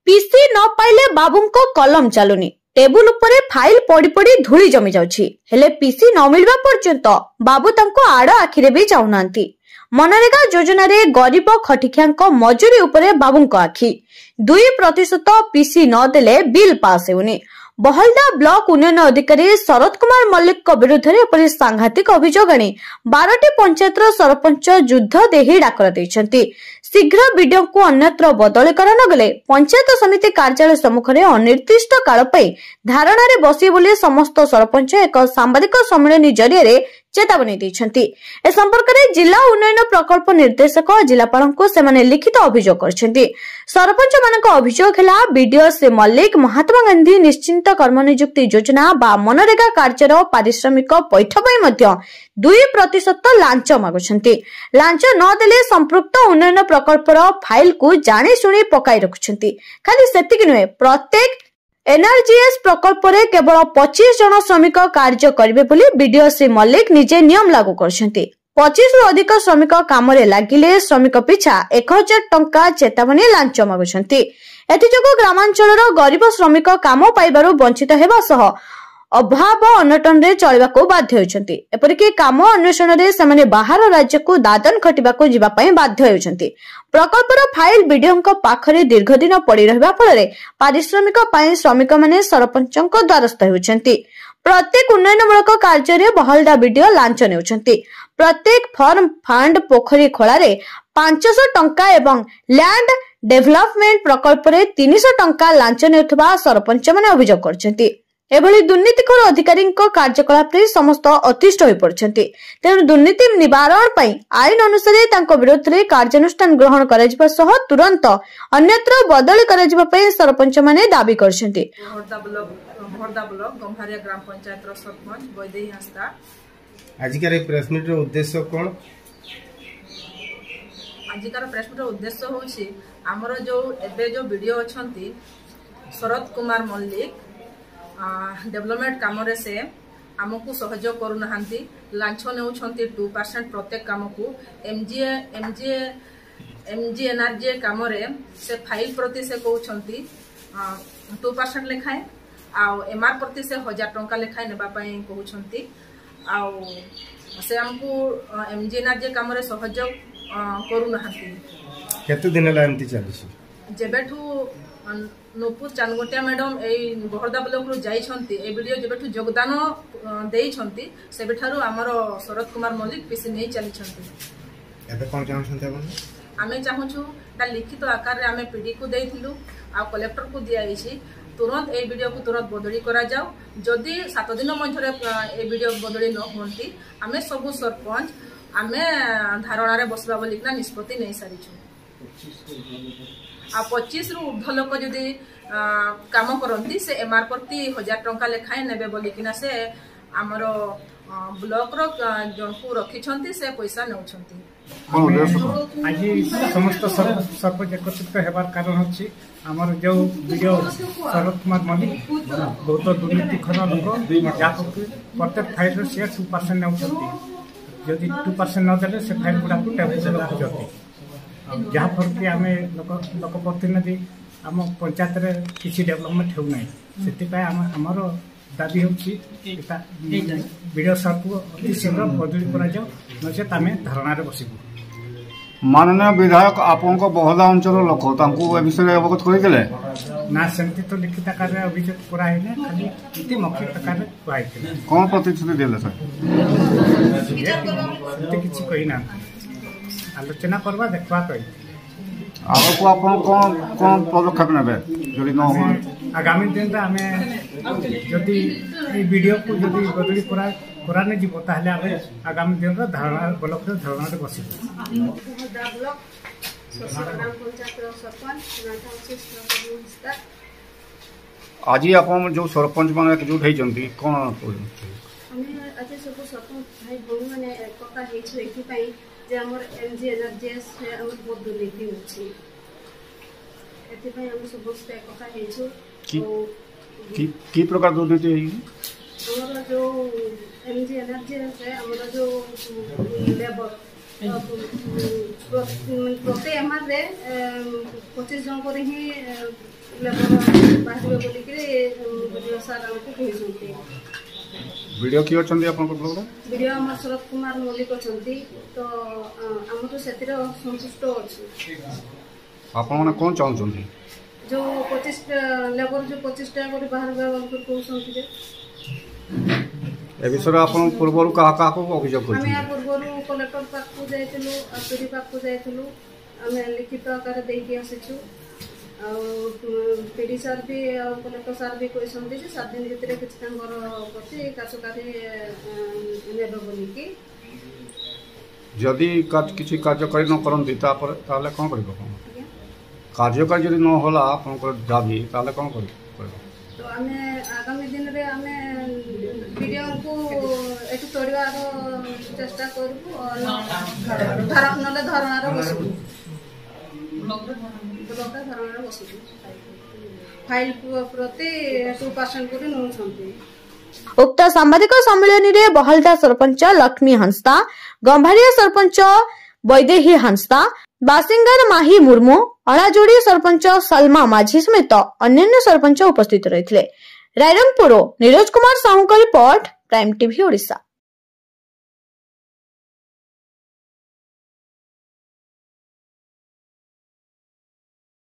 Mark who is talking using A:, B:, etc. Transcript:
A: PC न पाइले बाबूंको कलम चलुनी टेबुल उपरे फाइल पड़ी पड़ी धूली जमी जाउछि हेले पीसी न मिलबा पर्यंत बाबू तांको आड़ आखिरे भी जाउनांती। मनरेगा योजना रे गरीब खटिखियांको मजूरी उपरे बाबूंको आखि 2% पीसी न देले बिल पास हेउनी। बहलदा ब्लॉक उन्नयन अधिकारी शरद कुमार मल्लिक विरुद्ध में सांघातिक अभियोग आनी 12टी पंचायत सरपंच युद्ध देही डाकर देइछंती। शीघ्र बीडीओ को अन्यत्र बदली कर नगले पंचायत समिति कार्यालय सम्मुख में अनिर्दिष्ट काल धारणा रे बसी बोली समस्त सरपंच एक सांबादिक सम्मेलन जरिए चेतावनी देइछंती। ए संपर्क में जिला उन्नयन प्रकल्प निर्देशक जिलापाल को सेमाने लिखित अभियोग करछंती। सरपंच मानक अभियोग है बीडीओ श्री मल्लिक महात्मा गांधी निश्चिंत कर्मनियुक्ति योजना बा मनरेगा कार्यर पारिश्रमिक पैठ पाई मध्य 2% लांच मागुछंती। लांच न देले संपृक्त उन्नयन प्रकल्पर फाइल को जानी सुनी पकाई रखुछंती। खाली सेतिक नुहे प्रत्येक एनआरजीएस प्रकल्प रे केवल 25 जन श्रमिक कार्य करिवे बोली बीडीओ श्री मल्लिक निजे नियम लागू करछंती। 25 रु अधिक श्रमिक काम रे लागिले श्रमिक पिछा 1000 टंका चेतावनी लांच मागुछंती। एथिजोगो ग्रामांचलर गरीब श्रमिक काम पाइबारु वंचित हेबा सह अभाव अनटन रे चलिबाको बाध्य होइछंती। एपरिके काम अन्वेषण रे सेमाने बाहर राज्य को दादन खटिबाको जिबा पई बाध्य होइछंती। प्रकल्पर फाइल बीडीओंको पाखरे दीर्घ दिन पड़ी रहबा फଳରେ पारिश्रमिक पई श्रमिक माने सरपंचंको द्वारस्थ होइछंती। प्रत्येक उन्नयनमूलक कार्य रे बहलदा बीडीओ लांच नेउछंती। प्रत्येक फॉर्म फंड पोखरी खोला रे 500 टंका एवं लैंड डेवलपमेंट प्रकल्प रे 300 टंका लांच नेउथबा सरपंच माने अभियोग करछंती। एभली दुर्नीतिखोर अधिकारी कार्यकलाप समस्त अतिष्ठ हो पड़ते। तेणु दुर्नीति निवारण पर आईन अनुसार तांको विरोध में कार्यानुष्ठान ग्रहण करा सह तुरंत अन्यत्र बदली करा सरपंच माने दाबी करछंती।
B: भरदा ब्लॉक गम्हारिया ग्राम पंचायत सरपंच वैदेही हंसदा।
C: आजिकार प्रेस मीट उद्देश्य कौन?
B: आजिकार प्रेस मीट उद्देश्य होछि हमर जो वीडियो अछंती शरद कुमार मल्लिक डेवलपमेंट काम रे से आमको सहयोग करू नहांती। लांछ नेउछंती 2% प्रत्येक काम को एमजी एनआरजी काम रे से फाइल प्रति से कहउछंती 2% लेखाए आ एमआर प्रति से 1000 टंका लेखाए नेबा पई कहउछंती। आ से हमको एमजी एनआरजी काम रे सहयोग करू नहांती।
C: केते दिन ला एमती चलिछि?
B: जेबेठू नूपुर चानगोटिया मैडम ए बहरदा ब्लॉक रु जाइछंती ए वीडियो जेबेठू योगदान देइछंती सेबेठारु हमर शरद कुमार मल्लिक पीसी नै चलिछंती।
C: एबे कोन चाहछंती अपन?
B: आमे चाहूछु ता लिखित आकार रे आमे पीडी को देइथिलु आ कलेक्टर को दियाइछि तुरंत ए वीडियो को तुरंत बदली करा जाओ। जदि 7 दिन मध्यरे ए वीडियो बदली न होंती आमे सबु सरपंच आमे धारणा रे बसबा बोलिकना निष्पत्ति नै सारिछु। आ 25 रु ऊर्ध्व लोक जदि काम करती से एमआर प्रति 1000 टंका लेखाए नेबे बोलिकिना से आमर ब्लॉक रो जनकु रखिछंती से पैसा नेउछंती।
D: आज समस्त सरपंच एकत्रित हेबार कारण होछि हमर जो वीडियो शरद कुमार मल्लिक बहुत दुर्नीतिखोर लोक जाको प्रत्येक फाइल से 2% नेउछंती। जदि 2% न देले से फाइल गुडा को टेबुल रखुछंती। जहाँ फल कि आम लोक प्रतिनिधि आम पंचायत रे किसी डेवलपमेंट हो ना आमर दाबी वीडियो सर को अति शीघ्र बदली कर नचेत आम धारणा बसबू।
E: माननीय विधायक आपन बहदा अंचल लोक विषय अवगत करते
D: ना सेमती तो लिखित आकार अभियोग कराई खाली मौखिक आकार कहुई।
E: कौन प्रतिश्रुति देले सर?
D: किसी कही ना आलोचना करवा देखवा कही
E: आगो आपन कौन कौन पदक्षेप नेबे जदि न हो?
D: आगामी दिन रे हमें जदि ए वीडियो को जदि बदली करा नै जीवो ताहले आबे आगामी दिन रे धारणा ब्लॉक रे धारणा रे बसिबो।
F: भरदा ब्लॉक ग्राम पंचायत सरपंच
E: आज आपन जो सरपंच माने एकजुट हेजंती कोन
F: हमें आज सब सरपंच भाई भौणी माने एकता हेछु एथि पई जे हमर एमजी एनआरजीएस से हमर बहुत दुर्नीति होछि। एथि पई हम सब एकता हेछु
E: की प्रकार दुर्नीति है?
F: हमर जो एमजी एनआरजीएस है हमर जो लेबर प्रति एमआर रे 25 जन को ही लेबर बाहर बोलिक वीडियो सार हमको कहिसंती।
E: वीडियो किए अछंती आपन ब्लॉग रे?
F: वीडियो हमर शरद कुमार मौलिक अछंती। तो हम तो सेतिर संतुष्ट अछि।
E: आपन माने कोन चाहउछंती
F: जो 25 लेबर जो 25 टा को बाहर हमको कहउछंती जे
E: ए विषय आपन पूर्वरु का को अभियोग करथि?
F: हम या पूर्वरु कलेक्टर पाक को जायतिलु आसुरी पाक को जायतिलु हम लिखित आकार दे के आसिछु। आ पीडी सर भी कलेक्टर सर भी कहउछंती जे 7 दिन भीतर किछ तांगर प्रति कार्यकारी नेबो बोलिकी।
E: जदि किछि कार्यकारी न करंती तापर ताले कोन करबो? कार्यकारी जदि न होला आपनकर दाबी ताले कोन करबो?
F: तो हमें आगामी दिन रे हमें वीडियो को एटू तोड़वार चेष्टा करबो और धरम नले धरणार बसबो ब्लॉक धरणार बसबो। फाइल प्रति 2% को नउछंती।
A: उक्त सांबादिक सम्मेलन रे बहलदा सरपंच लक्ष्मी हंसदा, गंभारिया सरपंच वैदेही हंसदा, बासिंगर माही मुर्मू, अणाजोड़ी सरपंच सलमा माझी समेत अन्य सरपंच उपस्थित रहिथिले। रायरंगपुर नीरज कुमार साहू का रिपोर्ट, प्राइम टीवी ओडिशा।